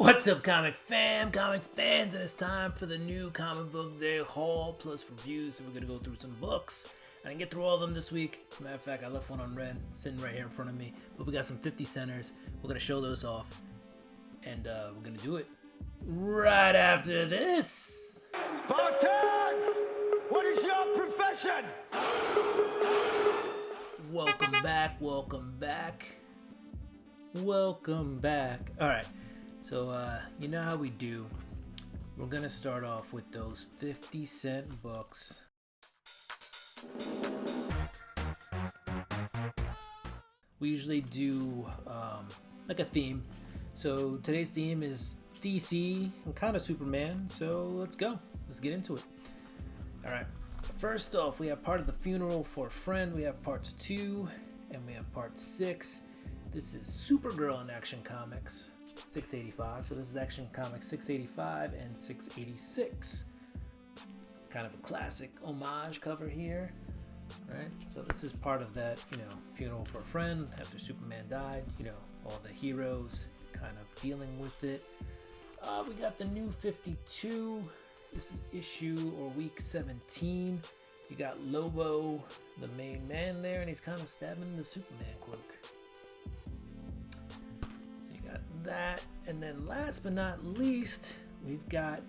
What's up, comic fans, and it's time for the new comic book day haul plus reviews. So we're gonna go through some books. I didn't get through all of them this week. As a matter of fact, I left one on red sitting right here in front of me. But we got some 50 centers. We're gonna show those off, and we're gonna do it right after this. Spartans! What is your profession? Welcome back. All right. So, you know how we do. We're gonna start off with those 50-cent books. We usually do like a theme. So today's theme is DC and kind of Superman. So let's go. Let's get into it. All right. First off, we have part of the funeral for a friend. We have parts 2 and we have part 6. This is Supergirl in Action Comics 685. So this is Action Comics 685 and 686. Kind of a classic homage cover here, right? So this is part of that, funeral for a friend after Superman died. All the heroes kind of dealing with it. We got the new 52. This is issue or week 17. You got Lobo, the main man there, and he's kind of stabbing the Superman cloak. That, and then last but not least, we've got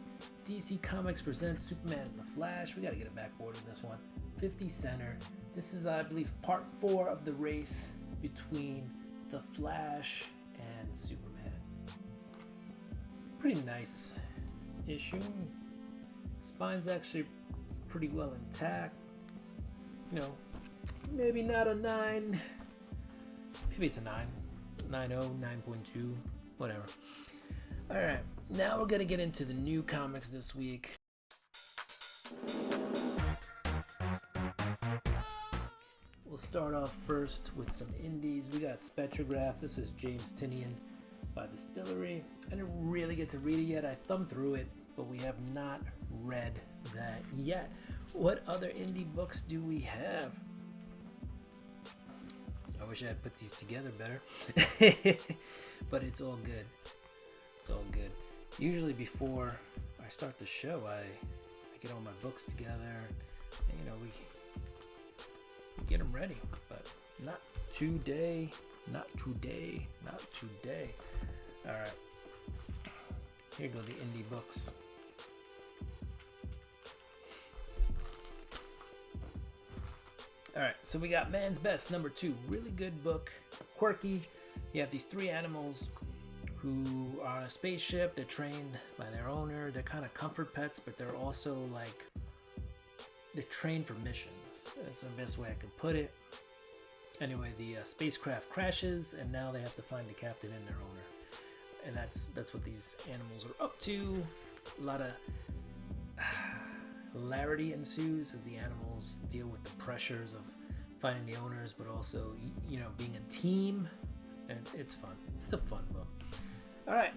DC Comics presents Superman and the Flash. We got to get a backboard in this one. 50 center. This is, I believe, part 4 of the race between the Flash and Superman. Pretty nice issue. Spine's actually pretty well intact. Maybe not a 9. Maybe it's a 9. 9.0, 9.2. Whatever. Alright, now we're gonna get into the new comics this week. We'll start off first with some indies. We got Spectrograph. This is James Tynion by Distillery. I didn't really get to read it yet. I thumbed through it, but we have not read that yet. What other indie books do we have? I wish I had put these together better. But it's all good. It's all good. Usually before I start the show, I get all my books together and we get them ready. But not today. Alright. Here go the indie books. Alright, so we got Man's Best, number 2. Really good book. Quirky. You have these 3 animals who are on a spaceship. They're trained by their owner. They're kind of comfort pets, but they're also they're trained for missions. That's the best way I could put it. Anyway, the spacecraft crashes, and now they have to find the captain and their owner. And that's what these animals are up to. A lot of hilarity ensues as the animals deal with the pressures of finding the owners, but also being a team, and it's fun. It's a fun book. All right,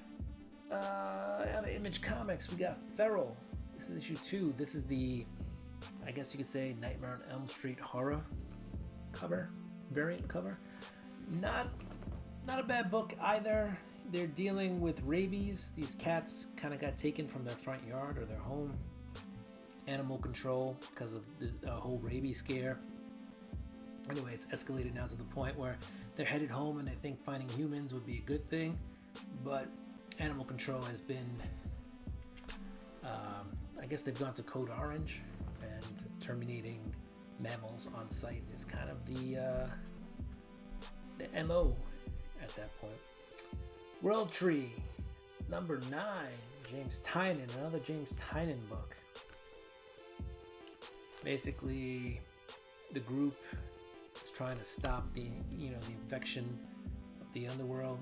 out of Image Comics, we got Feral. This is issue 2. This is the, I guess you could say, Nightmare on Elm Street horror variant cover. Not a bad book either. They're dealing with rabies. These cats kind of got taken from their front yard or their home. Animal control because of the whole rabies scare. Anyway, it's escalated now to the point where they're headed home and they think finding humans would be a good thing, but animal control has been, I guess they've gone to code orange, and terminating mammals on sight is kind of the MO at that point. World Tree, number 9, James Tynion, another James Tynion book. Basically, the group is trying to stop the infection of the underworld.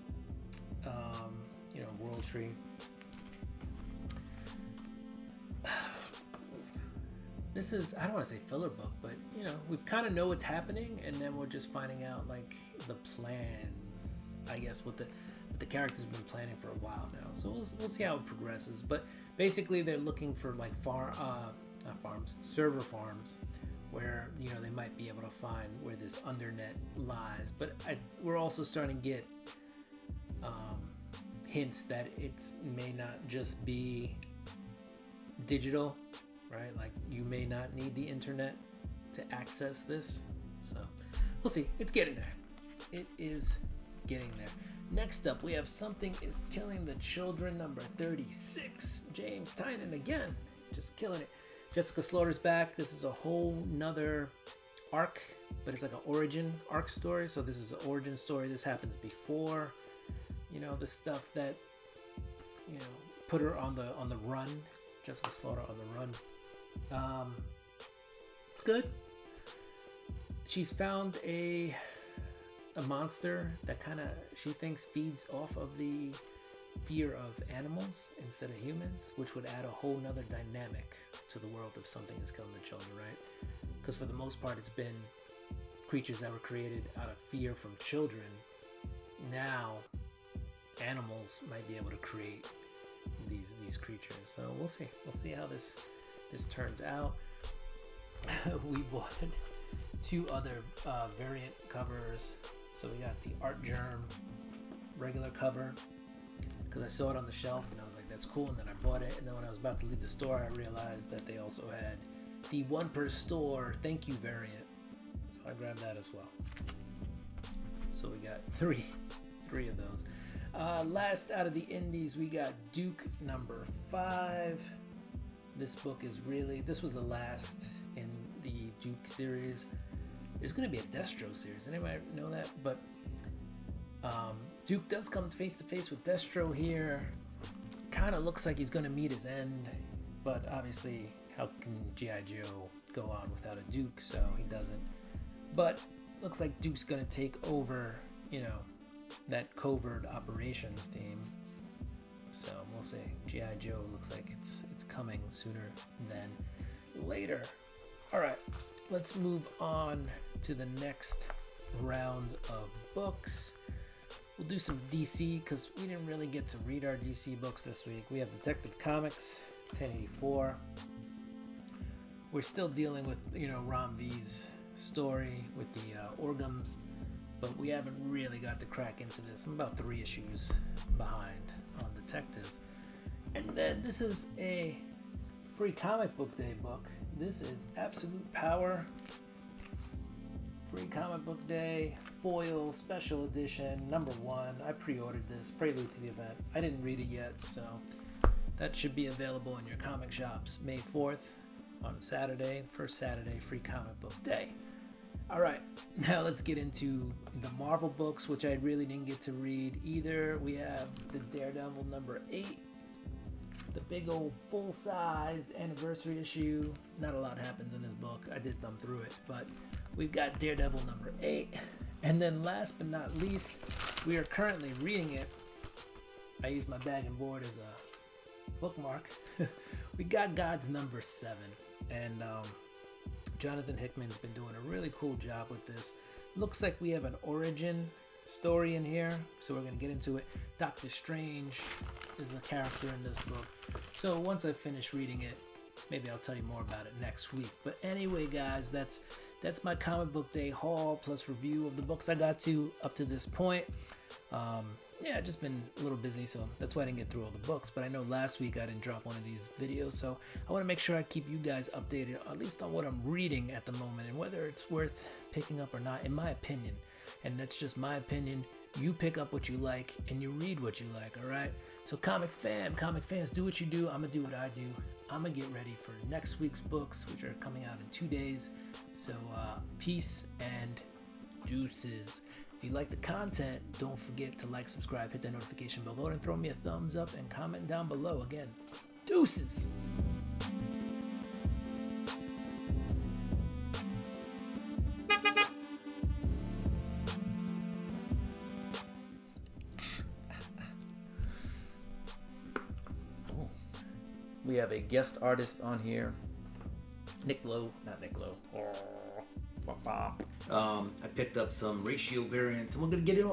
World Tree. This is, I don't want to say filler book, but we kind of know what's happening, and then we're just finding out the plans. I guess what the characters have been planning for a while now. So we'll see how it progresses. But basically, they're looking for server farms, where they might be able to find where this undernet lies. But we're also starting to get hints that it may not just be digital, right? Like you may not need the internet to access this. So we'll see. It's getting there. It is getting there. Next up, we have Something is Killing the Children, number 36. James Tynan again, just killing it. Jessica Slaughter's back. This is a whole nother arc, but it's like an origin arc story. So this is an origin story. This happens before, the stuff that, put her on the run. Jessica Slaughter on the run. It's good. She's found a monster that she thinks feeds off of the fear of animals instead of humans, which would add a whole nother dynamic to the world of Something is Killing the Children, right? Because for the most part, it's been creatures that were created out of fear from children. Now, animals might be able to create these creatures. So we'll see. We'll see how this turns out. We bought 2 other variant covers. So we got the Art Germ regular cover because I saw it on the shelf and I was like, that's cool. And then I bought it. And then when I was about to leave the store, I realized that they also had the 1 per store thank you variant. So I grabbed that as well. So we got three of those. Last out of the indies, we got Duke number 5. This book is this was the last in the Duke series. There's going to be a Destro series. Anybody know that? But Duke does come face to face with Destro here. Kind of looks like he's going to meet his end. But obviously, how can G.I. Joe go on without a Duke? So he doesn't. But looks like Duke's going to take over, that covert operations team. So we'll see. G.I. Joe looks like it's coming sooner than later. All right, let's move on to the next round of books. We'll do some DC because we didn't really get to read our DC books this week. We have Detective Comics 1084. We're still dealing with, Ram V's story with the Orgums, but we haven't really got to crack into this. I'm about 3 issues behind on Detective. And then this is a free comic book day book. This is Absolute Power. Free comic book day, foil, special edition, number 1. I pre-ordered this, prelude to the event. I didn't read it yet, so that should be available in your comic shops May 4th on Saturday, first Saturday, free comic book day. All right, now let's get into the Marvel books, which I really didn't get to read either. We have the Daredevil number 8, the big old full-sized anniversary issue. Not a lot happens in this book. I did thumb through it, but we've got Daredevil number 8. And then last but not least, we are currently reading it. I use my bag and board as a bookmark. We got God's number 7. And Jonathan Hickman's been doing a really cool job with this. Looks like we have an origin story in here, so we're going to get into it. Doctor Strange is a character in this book. So once I finish reading it, maybe I'll tell you more about it next week. But anyway, guys, that's my comic book day haul plus review of the books I got to up to this point. Yeah, just been a little busy, so that's why I didn't get through all the books. But I know last week I didn't drop one of these videos, so I want to make sure I keep you guys updated, at least on what I'm reading at the moment and whether it's worth picking up or not, in my opinion. And that's just my opinion. You pick up what you like and you read what you like, all right? So comic fans, do what you do. I'm going to do what I do. I'm going to get ready for next week's books, which are coming out in 2 days. So peace and deuces. If you like the content, don't forget to like, subscribe, hit that notification bell button, and throw me a thumbs up and comment down below. Again, deuces. We have a guest artist on here, Nick Lowe, not Nick Lowe. I picked up some ratio variants, and we're gonna get it.